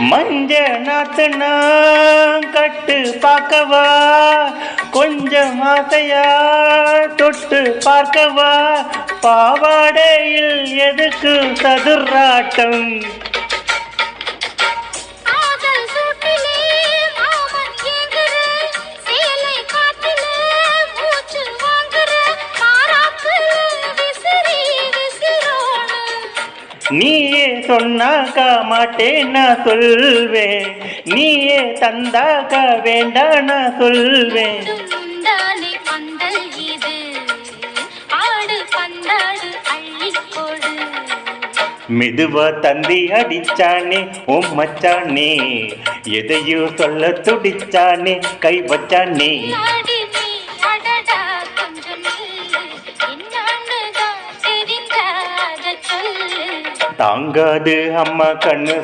மஞ்ச நாத்துனா கட்டு பார்க்கவா, கொஞ்சம் ஆசையா தொட்டு பார்க்கவா, பாவாடையில் எதுக்கு சதுராட்டம். நீயே சொன்னாக்கா மாட்டேன் நான் சொல்வேன், நீயே தந்தாக்கா வேண்டாம் நான் சொல்வேன். மெதுவா தந்தி அடிச்சானே ஓ மச்சானே, எதையும் சொல்ல துடிச்சானே கை வச்சானே. தாங்காது அம்மா கண்ணு